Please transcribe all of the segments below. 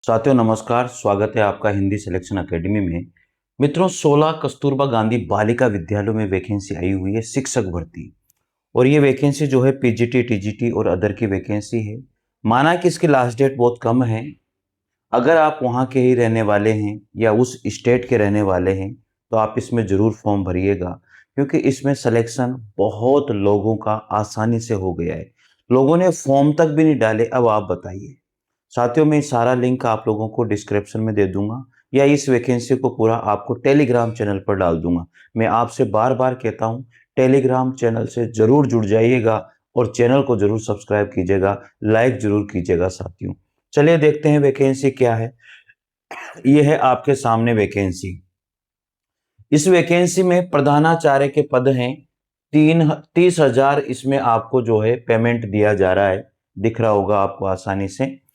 साथियों नमस्कार, स्वागत है आपका हिंदी सिलेक्शन एकेडमी में। मित्रों, 16 कस्तूरबा गांधी बालिका विद्यालयों में वैकेंसी आई हुई है शिक्षक भर्ती। और ये वैकेंसी जो है पीजीटी, टीजीटी और अदर की वैकेंसी है। माना कि इसकी लास्ट डेट बहुत कम है। अगर आप वहाँ के ही रहने वाले हैं या उस स्टेट के रहने वाले हैं तो आप इसमें ज़रूर फॉर्म भरिएगा, क्योंकि इसमें सिलेक्शन बहुत लोगों का आसानी से हो गया है। लोगों ने फॉर्म तक भी नहीं डाले। अब आप बताइए साथियों, मैं सारा लिंक आप लोगों को डिस्क्रिप्शन में दे दूंगा या इस वैकेंसी को पूरा आपको टेलीग्राम चैनल पर डाल दूंगा। मैं आपसे बार बार कहता हूं, टेलीग्राम चैनल से जरूर जुड़ जाइएगा और चैनल को जरूर सब्सक्राइब कीजिएगा, लाइक जरूर कीजिएगा साथियों। चलिए देखते हैं वैकेंसी क्या है। ये है आपके सामने वैकेंसी। इस वैकेंसी में प्रधानाचार्य के पद हैं 30,000। इसमें आपको जो है पेमेंट दिया जा रहा है, दिख रहा होगा आपको आसानी से।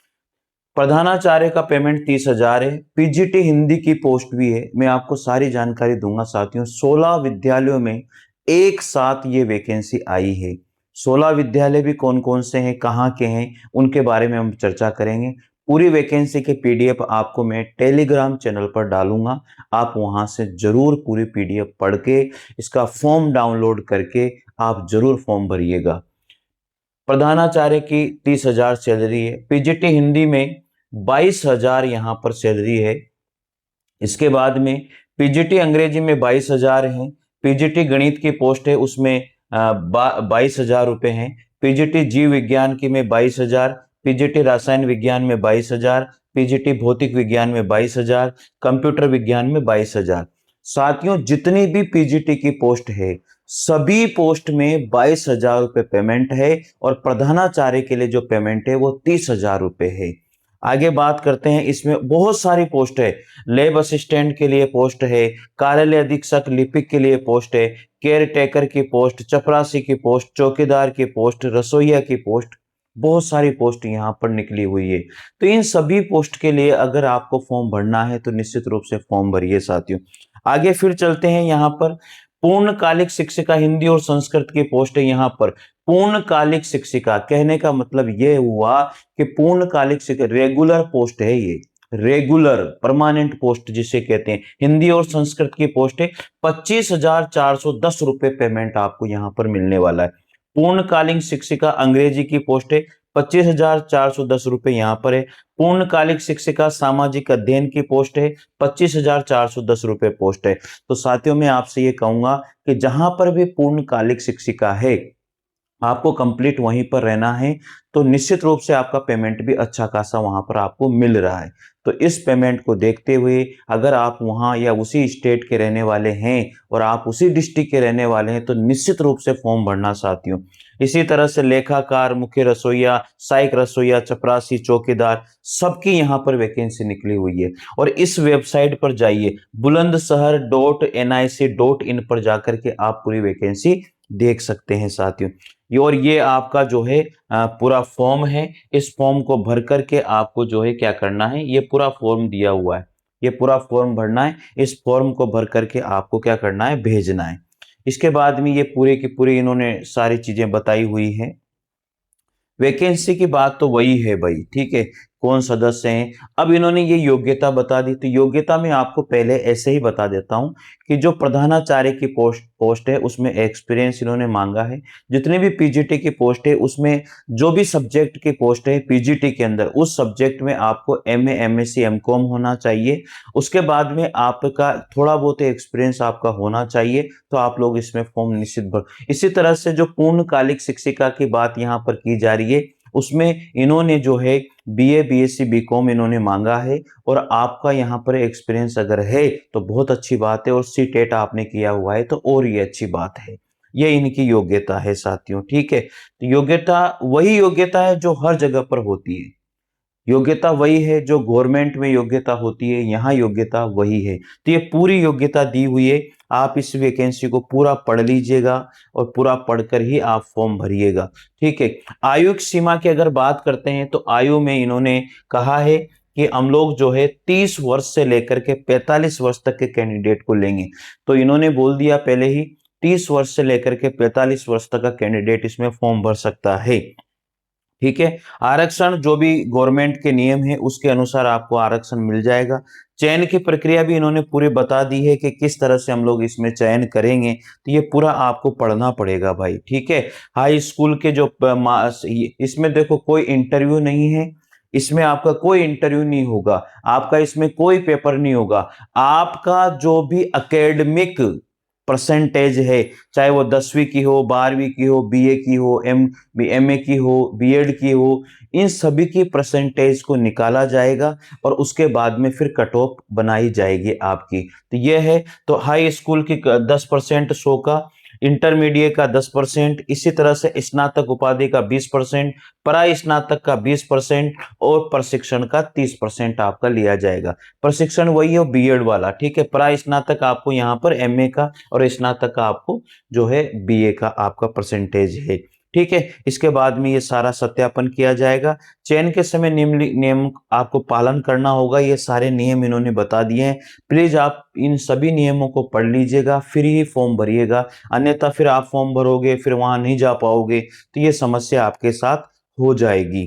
प्रधानाचार्य का पेमेंट 30,000 है। पीजीटी हिंदी की पोस्ट भी है, मैं आपको सारी जानकारी दूंगा साथियों। 16 विद्यालयों में एक साथ ये वैकेंसी आई है। 16 विद्यालय भी कौन कौन से हैं, कहाँ के हैं, उनके बारे में हम चर्चा करेंगे। पूरी वैकेंसी के पीडीएफ आपको मैं टेलीग्राम चैनल पर डालूंगा। आप वहां से जरूर पूरी पीडीएफ पढ़ के इसका फॉर्म डाउनलोड करके आप जरूर फॉर्म भरिएगा। प्रधानाचार्य की 30,000 सैलरी है। पीजीटी हिंदी में 22,000 यहाँ पर सैलरी है। इसके बाद में पीजीटी अंग्रेजी में 22,000 है। पीजीटी गणित की पोस्ट है, उसमें 22,000 रुपये हैं। पीजीटी जीव विज्ञान की में 22,000, पीजीटी रसायन विज्ञान में 22,000, पीजीटी भौतिक विज्ञान में 22,000, कंप्यूटर विज्ञान में 22,000। साथियों, जितनी भी पीजीटी की पोस्ट है सभी पोस्ट में 22,000 रुपये पेमेंट है और प्रधानाचार्य के लिए जो पेमेंट है वो 30,000 रुपये है। आगे बात करते हैं, इसमें बहुत सारी पोस्ट है। लैब असिस्टेंट के लिए पोस्ट है, कार्यालय अधीक्षक लिपिक के लिए पोस्ट है, केयर टेकर की पोस्ट, चपरासी की पोस्ट, चौकीदार की पोस्ट, रसोईया की पोस्ट, बहुत सारी पोस्ट यहाँ पर निकली हुई है। तो इन सभी पोस्ट के लिए अगर आपको फॉर्म भरना है तो निश्चित रूप से फॉर्म भरिए साथियों। आगे फिर चलते हैं, यहाँ पर पूर्णकालिक शिक्षिका हिंदी और संस्कृत की पोस्ट है। यहाँ पर पूर्णकालिक शिक्षिका कहने का मतलब यह हुआ कि पूर्णकालिक शिक्षक रेगुलर पोस्ट है, ये रेगुलर परमानेंट पोस्ट जिसे कहते हैं। हिंदी और संस्कृत की पोस्ट है। 25,410 रुपए पेमेंट आपको यहां पर मिलने वाला है। पूर्णकालिक शिक्षिका अंग्रेजी की पोस्ट है, 25,410 रुपए यहां पर है। पूर्णकालिक शिक्षिका सामाजिक अध्ययन की पोस्ट है, 25,410 रुपए पोस्ट है। तो साथियों, मैं आपसे ये कहूंगा कि जहां पर भी पूर्णकालिक शिक्षिका है आपको कंप्लीट वहीं पर रहना है, तो निश्चित रूप से आपका पेमेंट भी अच्छा खासा वहां पर आपको मिल रहा है। तो इस पेमेंट को देखते हुए अगर आप वहां या उसी स्टेट के रहने वाले हैं और आप उसी डिस्ट्रिक्ट के रहने वाले हैं तो निश्चित रूप से फॉर्म भरना साथियों। इसी तरह से लेखाकार, मुख्य रसोईया, सहायक रसोईया, चपरासी, चौकीदार, सबकी यहाँ पर वैकेंसी निकली हुई है। और इस वेबसाइट पर जाइए, bulandshahar.nic.in पर जाकर के आप पूरी वैकेंसी देख सकते हैं साथियों। और ये आपका जो है पूरा फॉर्म है। इस फॉर्म को भर करके आपको जो है क्या करना है, ये पूरा फॉर्म दिया हुआ है, ये पूरा फॉर्म भरना है। इस फॉर्म को भर करके आपको क्या करना है, भेजना है। इसके बाद में ये पूरे की पूरी इन्होंने सारी चीजें बताई हुई है। वैकेंसी की बात तो वही है भाई, ठीक है, कौन सदस्य हैं। अब इन्होंने ये योग्यता बता दी, तो योग्यता में आपको पहले ऐसे ही बता देता हूं कि जो प्रधानाचार्य की पोस्ट है उसमें एक्सपीरियंस इन्होंने मांगा है। जितनी भी पीजीटी की पोस्ट है उसमें जो भी सब्जेक्ट की पोस्ट है पीजीटी के अंदर, उस सब्जेक्ट में आपको एमए, एमएससी, एमकॉम होना चाहिए। उसके बाद में आपका थोड़ा बहुत एक्सपीरियंस आपका होना चाहिए, तो आप लोग इसमें फॉर्म निश्चित भर। इसी तरह से जो पूर्णकालिक शिक्षिका की बात यहाँ पर की जा रही है उसमें इन्होंने जो है बीए, बीएससी, बीकॉम इन्होंने मांगा है। और आपका यहाँ पर एक्सपीरियंस अगर है तो बहुत अच्छी बात है, और सीटेट आपने किया हुआ है तो और ये अच्छी बात है। ये इनकी योग्यता है साथियों, ठीक है। तो योग्यता वही योग्यता है जो हर जगह पर होती है। योग्यता वही है जो गवर्नमेंट में योग्यता होती है, यहाँ योग्यता वही है। तो ये पूरी योग्यता दी हुई है। आप इस वैकेंसी को पूरा पढ़ लीजिएगा और पूरा पढ़कर ही आप फॉर्म भरिएगा, ठीक है। आयु की सीमा की अगर बात करते हैं तो आयु में इन्होंने कहा है कि हम लोग जो है 30 वर्ष से लेकर के 45 वर्ष तक के कैंडिडेट को लेंगे। तो इन्होंने बोल दिया पहले ही 30 वर्ष से लेकर के 45 वर्ष तक का कैंडिडेट इसमें फॉर्म भर सकता है। ठीक है। आरक्षण जो भी गवर्नमेंट के नियम है उसके अनुसार आपको आरक्षण मिल जाएगा। चयन की प्रक्रिया भी इन्होंने पूरी बता दी है कि किस तरह से हम लोग इसमें चयन करेंगे, तो ये पूरा आपको पढ़ना पड़ेगा भाई, ठीक है। हाई स्कूल के जो इसमें देखो कोई इंटरव्यू नहीं है, इसमें आपका कोई इंटरव्यू नहीं होगा, आपका इसमें कोई पेपर नहीं होगा। आपका जो भी एकेडमिक परसेंटेज है, चाहे वो 10वीं की हो, 12वीं की हो, बीए की हो, एमए की हो, बीएड की हो, इन सभी की परसेंटेज को निकाला जाएगा और उसके बाद में फिर कट ऑफ बनाई जाएगी आपकी। तो यह है, तो हाई स्कूल की 10% शो का, इंटरमीडिएट का 10%, इसी तरह से स्नातक उपाधि का 20%, पराई स्नातक का 20% और प्रशिक्षण का 30% आपका लिया जाएगा। प्रशिक्षण वही हो बीएड वाला, ठीक है। पराई स्नातक आपको यहाँ पर एमए का और स्नातक का आपको जो है बीए का आपका परसेंटेज है, ठीक है। इसके बाद में ये सारा सत्यापन किया जाएगा। चयन के समय नियम आपको पालन करना होगा, ये सारे नियम इन्होंने बता दिए हैं। प्लीज आप इन सभी नियमों को पढ़ लीजिएगा, फिर ही फॉर्म भरिएगा, अन्यथा फिर आप फॉर्म भरोगे फिर वहां नहीं जा पाओगे, तो ये समस्या आपके साथ हो जाएगी।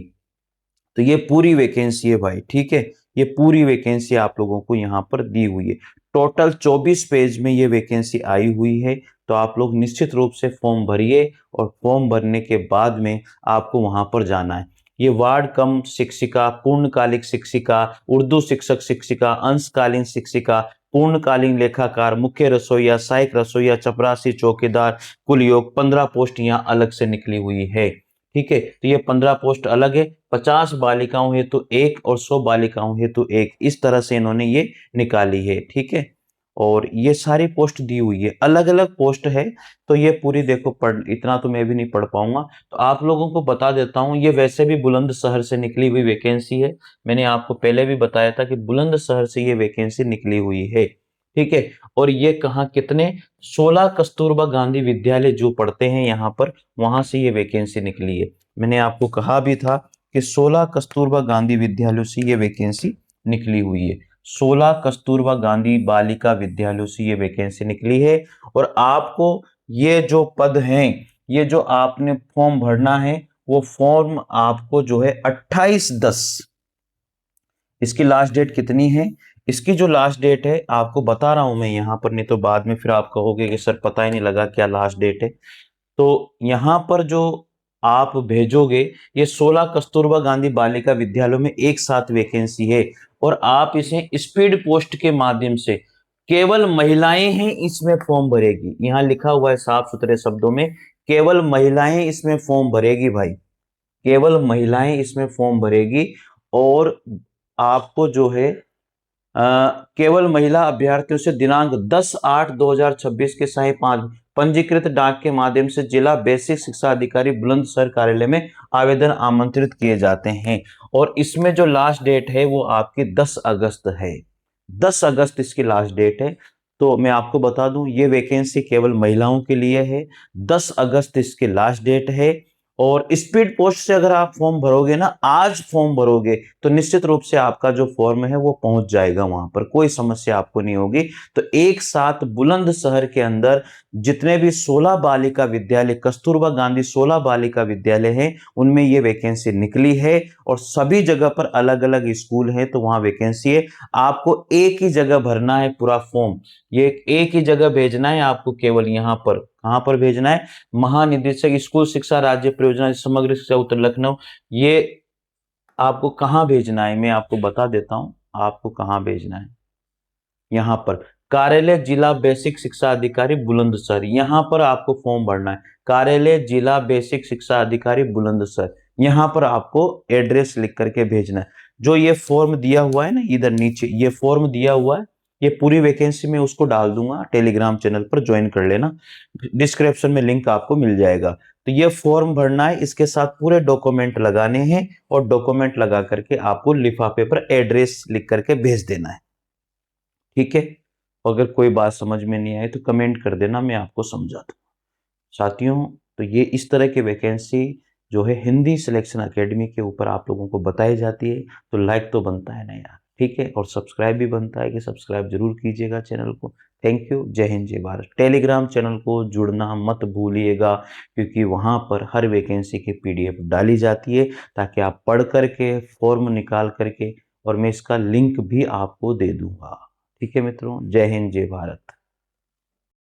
तो ये पूरी वैकेंसी है भाई, ठीक है। ये पूरी वैकेंसी आप लोगों को यहाँ पर दी हुई है। टोटल 24 पेज में ये वैकेंसी आई हुई है। तो आप लोग निश्चित रूप से फॉर्म भरिए और फॉर्म भरने के बाद में आपको वहां पर जाना है। ये वार्ड कम शिक्षिका, पूर्णकालिक शिक्षिका, उर्दू शिक्षक शिक्षिका, अंशकालीन शिक्षिका, पूर्णकालीन लेखाकार, मुख्य रसोईया, सहायक रसोईया, चपरासी, चौकीदार, कुल योग 15 पोस्ट यहाँ अलग से निकली हुई है, ठीक है। तो ये 15 पोस्ट अलग है, 50 बालिकाओं हेतु एक और 100 बालिकाओं हेतु एक, इस तरह से इन्होंने ये निकाली है, ठीक है। और ये सारी पोस्ट दी हुई है, अलग अलग पोस्ट है। तो ये पूरी देखो, पढ़ इतना तो मैं भी नहीं पढ़ पाऊंगा, तो आप लोगों को बता देता हूं। ये वैसे भी बुलंदशहर से निकली हुई वैकेंसी है, मैंने आपको पहले भी बताया था कि बुलंदशहर से ये वैकेंसी निकली हुई है, ठीक है। और ये कहाँ, कितने, 16 कस्तूरबा गांधी विद्यालय जो पढ़ते हैं यहाँ पर, वहां से ये वैकेंसी निकली है। मैंने आपको कहा भी था कि 16 कस्तूरबा गांधी विद्यालयों से ये वैकेंसी निकली हुई है। 16 कस्तूरबा गांधी बालिका विद्यालयों से ये वैकेंसी निकली है। और आपको ये जो पद हैं, ये जो आपने फॉर्म भरना है, वो फॉर्म आपको जो है 28/10, इसकी लास्ट डेट कितनी है, इसकी जो लास्ट डेट है आपको बता रहा हूं मैं यहाँ पर, नहीं तो बाद में फिर आप कहोगे कि सर पता ही नहीं लगा क्या लास्ट डेट है। तो यहाँ पर जो आप भेजोगे, ये 16 कस्तूरबा गांधी बालिका विद्यालयों में एक साथ वैकेंसी है। और आप इसे स्पीड पोस्ट के माध्यम से, केवल महिलाएं हैं इसमें फॉर्म भरेगी, यहाँ लिखा हुआ है साफ सुथरे शब्दों में, केवल महिलाएं इसमें फॉर्म भरेगी भाई, केवल महिलाएं इसमें फॉर्म भरेगी। और आपको जो है केवल महिला अभ्यर्थियों से दिनांक 10/8/2026 के सही 5 पंजीकृत डाक के माध्यम से जिला बेसिक शिक्षा अधिकारी बुलंदशहर कार्यालय में आवेदन आमंत्रित किए जाते हैं। और इसमें जो लास्ट डेट है वो आपकी 10 अगस्त है, 10 अगस्त इसकी लास्ट डेट है। तो मैं आपको बता दूं, ये वैकेंसी केवल महिलाओं के लिए है, 10 अगस्त इसकी लास्ट डेट है। और स्पीड पोस्ट से अगर आप फॉर्म भरोगे ना, आज फॉर्म भरोगे, तो निश्चित रूप से आपका जो फॉर्म है वो पहुंच जाएगा, वहां पर कोई समस्या आपको नहीं होगी। तो एक साथ बुलंदशहर के अंदर जितने भी 16 बालिका विद्यालय, कस्तूरबा गांधी 16 बालिका विद्यालय हैं, उनमें ये वैकेंसी निकली है। और सभी जगह पर अलग अलग स्कूल है, तो वहां वैकेंसी है। आपको एक ही जगह भरना है पूरा फॉर्म, ये एक ही जगह भेजना है आपको, केवल यहाँ पर, कहां पर भेजना है, महानिदेशक स्कूल शिक्षा राज्य परियोजना समग्र शिक्षा उत्तर लखनऊ। ये आपको कहां भेजना है, मैं आपको बता देता हूं आपको कहां भेजना है। यहां पर कार्यालय जिला बेसिक शिक्षा अधिकारी बुलंदशहर, यहां पर आपको फॉर्म भरना है। कार्यालय जिला बेसिक शिक्षा अधिकारी बुलंदशहर, यहां पर आपको एड्रेस लिख करके भेजना है। जो ये फॉर्म दिया हुआ है ना, इधर नीचे ये फॉर्म दिया हुआ है, ये पूरी वैकेंसी में उसको डाल दूंगा, टेलीग्राम चैनल पर ज्वाइन कर लेना, डिस्क्रिप्शन में लिंक आपको मिल जाएगा। तो ये फॉर्म भरना है, इसके साथ पूरे डॉक्यूमेंट लगाने हैं, और डॉक्यूमेंट लगा करके आपको लिफाफे पर एड्रेस लिख करके भेज देना है, ठीक है। अगर कोई बात समझ में नहीं आए तो कमेंट कर देना, मैं आपको समझा दूँ साथियों। तो ये इस तरह की वैकेंसी जो है हिंदी सिलेक्शन एकेडमी के ऊपर आप लोगों को बताई जाती है, तो लाइक तो बनता है ना यार। ठीक है, और सब्सक्राइब भी बनता है कि सब्सक्राइब जरूर कीजिएगा चैनल को। Thank you. जय हिंद, जय भारत। टेलीग्राम चैनल को जुड़ना मत भूलिएगा, क्योंकि वहाँ पर हर वैकेंसी की पीडीएफ डाली जाती है, ताकि आप पढ़ करके फॉर्म निकाल करके, और मैं इसका लिंक भी आपको दे दूंगा। ठीक है मित्रों, जय हिंद, जय भारत।